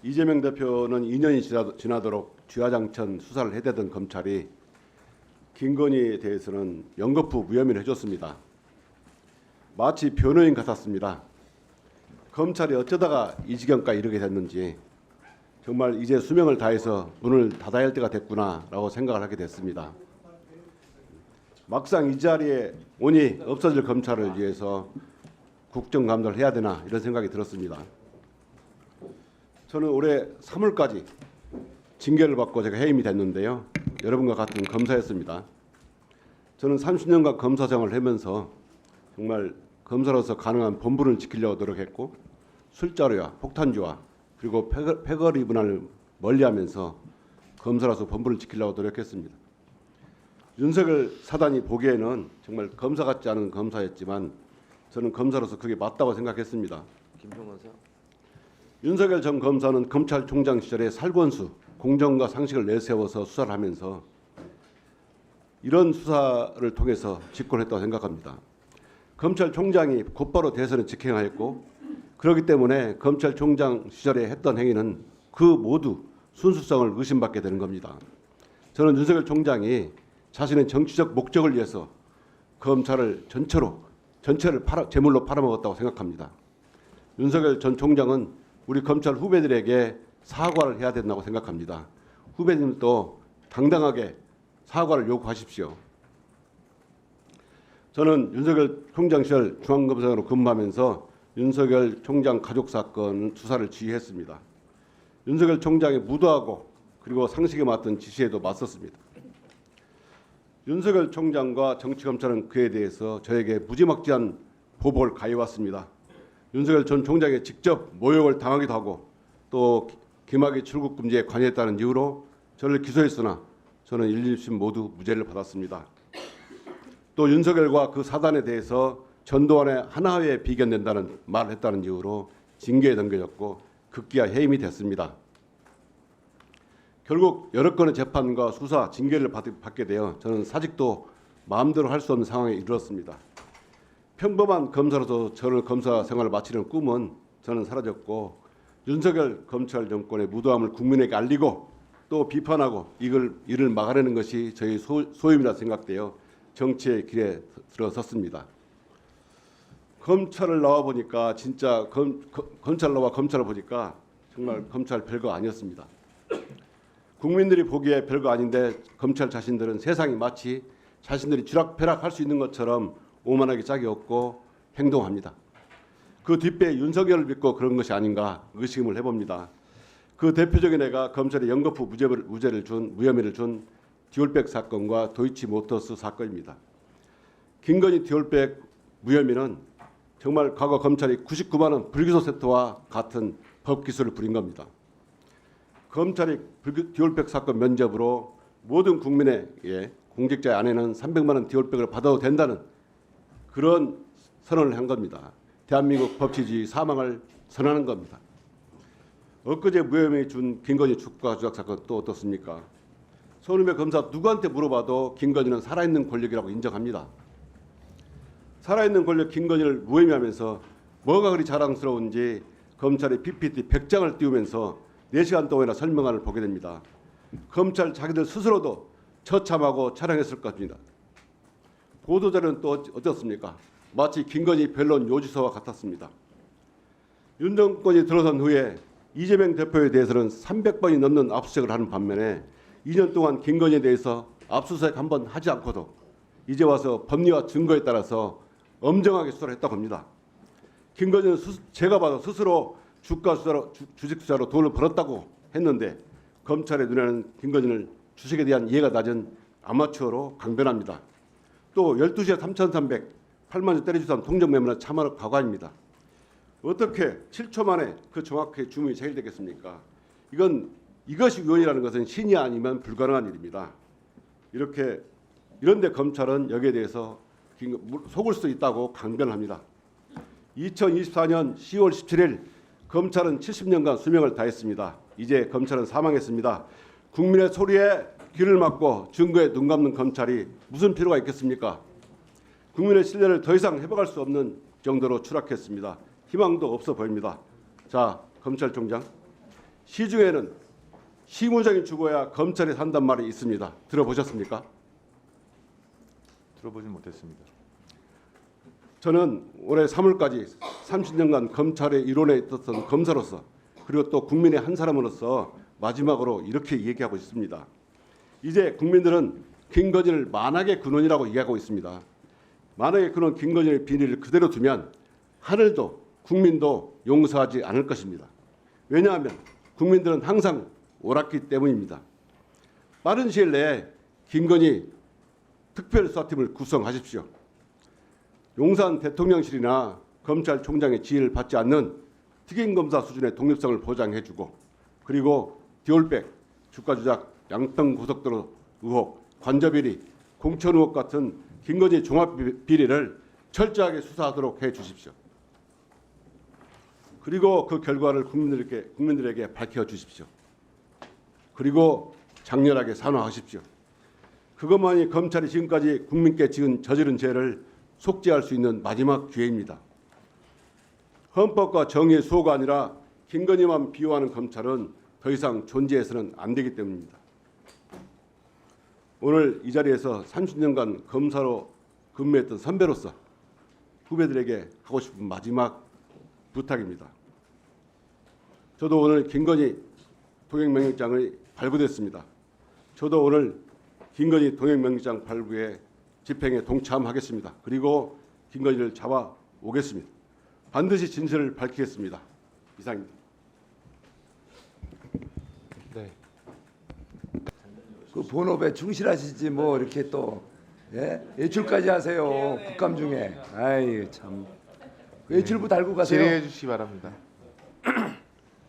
이재명 대표는 2년이 지나도록 쥐화장천 수사를 해대던 검찰이 김건희에 대해서는 연거푸 무혐의를 해줬습니다. 마치 변호인 같았습니다. 검찰이 어쩌다가 이 지경까지 이르게 됐는지 정말 이제 수명을 다해서 문을 닫아야 할 때가 됐구나라고 생각을 하게 됐습니다. 막상 이 자리에 오니 없어질 검찰을 위해서 국정감사를 해야 되나 이런 생각이 들었습니다. 저는 올해 3월까지 징계를 받고 제가 해임이 됐는데요. 여러분과 같은 검사였습니다. 저는 30년간 검사 생활을 하면서 정말 검사로서 가능한 본분을 지키려고 노력했고 술자리와 폭탄주와 그리고 패거리 문화를 멀리하면서 검사로서 본분을 지키려고 노력했습니다. 윤석열 사단이 보기에는 정말 검사 같지 않은 검사였지만 저는 검사로서 그게 맞다고 생각했습니다. 김종원사. 윤석열 전 검사는 검찰총장 시절에 살권수, 공정과 상식을 내세워서 수사를 하면서 이런 수사를 통해서 집권했다고 생각합니다. 검찰총장이 곧바로 대선에 직행하였고 그렇기 때문에 검찰총장 시절에 했던 행위는 그 모두 순수성을 의심받게 되는 겁니다. 저는 윤석열 총장이 자신의 정치적 목적을 위해서 검찰을 전체를 제물로 팔아먹었다고 생각합니다. 윤석열 전 총장은 우리 검찰 후배들에게 사과를 해야 된다고 생각합니다. 후배님도 당당하게 사과를 요구하십시오. 저는 윤석열 총장 시절 중앙검사장으로 근무하면서 윤석열 총장 가족 사건 수사를 지휘했습니다. 윤석열 총장의 무도하고 그리고 상식에 맞던 지시에도 맞섰습니다. 윤석열 총장과 정치검찰은 그에 대해서 저에게 무지막지한 보복을 가해왔습니다. 윤석열 전 총장에 직접 모욕을 당하기도 하고 또 김학의 출국 금지에 관여했다는 이유로 저를 기소했으나 저는 1, 2심 모두 무죄를 받았습니다. 또 윤석열과 그 사단에 대해서 전두환의 하나회에 비견된다는 말을 했다는 이유로 징계에 넘겨졌고 급기야 해임이 됐습니다. 결국 여러 건의 재판과 수사, 징계를 받게 되어 저는 사직도 마음대로 할 수 없는 상황에 이르렀습니다. 평범한 검사로서 저를 검사 생활을 마치려는 꿈은 저는 사라졌고 윤석열 검찰 정권의 무도함을 국민에게 알리고 또 비판하고 이를 막아내는 것이 저희 소임이라 생각되어 정치의 길에 들어섰습니다. 검찰을 나와 보니까 진짜 검찰 나와 검찰을 보니까 정말 검찰 별거 아니었습니다. 국민들이 보기에 별거 아닌데 검찰 자신들은 세상이 마치 자신들이 쥐락펴락할 수 있는 것처럼 오만하게 짝이 없고 행동합니다. 그 뒷배에 윤석열을 믿고 그런 것이 아닌가 의심을 해봅니다. 그 대표적인 애가 검찰에 연거푸 무혐의를 준 디올백 사건과 도이치모터스 사건입니다. 김건희 디올백 무혐의는 정말 과거 검찰이 99만 원 불기소 세트와 같은 법 기술을 부린 겁니다. 검찰이 디올백 사건 면접으로 모든 국민의 공직자의 아내는 300만 원 디올백을 받아도 된다는 그런 선언을 한 겁니다. 대한민국 법치주의 사망을 선언하는 겁니다. 엊그제 무혐의 준 김건희 주가 조작 사건 또 어떻습니까? 손은배 검사 누구한테 물어봐도 김건희는 살아있는 권력이라고 인정합니다. 살아있는 권력 김건희를 무혐의하면서 뭐가 그리 자랑스러운지 검찰이 PPT 100장을 띄우면서 4시간 동안이나 설명안을 보게 됩니다. 검찰 자기들 스스로도 처참하고 차량했을 것입니다. 보도자료는 또 어떻습니까? 마치 김건희 변론 요지서와 같았습니다. 윤 정권이 들어선 후에 이재명 대표에 대해서는 300번이 넘는 압수수색을 하는 반면에 2년 동안 김건희에 대해서 압수수색 한 번 하지 않고도 이제 와서 법리와 증거에 따라서 엄정하게 수사를 했다고 합니다. 김건희는 제가 봐도 스스로 주식 투자로 돈을 벌었다고 했는데 검찰의 눈에는 김건희는 주식에 대한 이해가 낮은 아마추어로 강변합니다. 또 12시에 3,300, 8만 원 때려주던 통정매매는 참화로 과관입니다. 어떻게 7초 만에 그 정확하게 주문이 체결되겠습니까? 이것이 위헌이라는 것은 신이 아니면 불가능한 일입니다. 이런데 검찰은 여기에 대해서 속을 수 있다고 강변합니다. 2024년 10월 17일 검찰은 70년간 수명을 다했습니다. 이제 검찰은 사망했습니다. 국민의 소리에 귀를 막고 증거에 눈 감는 검찰이 무슨 필요가 있겠습니까? 국민의 신뢰를 더 이상 회복할 수 없는 정도로 추락했습니다. 희망도 없어 보입니다. 자, 검찰총장, 시중에는 시무장이 죽어야 검찰이 산단 말이 있습니다. 들어보셨습니까? 들어보진 못했습니다. 저는 올해 3월까지 30년간 검찰의 일원에 있었던 검사로서 그리고 또 국민의 한 사람으로서 마지막으로 이렇게 얘기하고 있습니다. 이제 국민들은 김건희를 만악의 근원이라고 얘기하고 있습니다. 만악의 근원 김건희의 비리를 그대로 두면 하늘도 국민도 용서하지 않을 것입니다. 왜냐하면 국민들은 항상 옳았기 때문입니다. 빠른 시일 내에 김건희 특별수사팀을 구성하십시오. 용산 대통령실이나 검찰총장의 지휘를 받지 않는 특임검사 수준의 독립성을 보장해주고 그리고 디올백, 주가조작, 양평 고속도로 의혹, 관저비리, 공천 의혹 같은 김건희 종합비리를 철저하게 수사하도록 해주십시오. 그리고 그 결과를 국민들에게 밝혀주십시오. 그리고 장렬하게 산화하십시오. 그것만이 검찰이 지금까지 국민께 저지른 죄를 속죄할 수 있는 마지막 기회입니다. 헌법과 정의의 수호가 아니라 김건희만 비호하는 검찰은 더 이상 존재해서는 안 되기 때문입니다. 오늘 이 자리에서 30년간 검사로 근무했던 선배로서 후배들에게 하고 싶은 마지막 부탁입니다. 저도 오늘 김건희 동행명령장이 발부됐습니다. 저도 오늘 김건희 동행명령장 발부에 집행에 동참하겠습니다. 그리고 김건희를 잡아 오겠습니다. 반드시 진실을 밝히겠습니다. 이상입니다. 네. 그 본업에 충실하시지 뭐 이렇게 또 외출까지 하세요. 국감 중에. 아이 참. 외출부 달고 가세요. 질의해 주시기 바랍니다.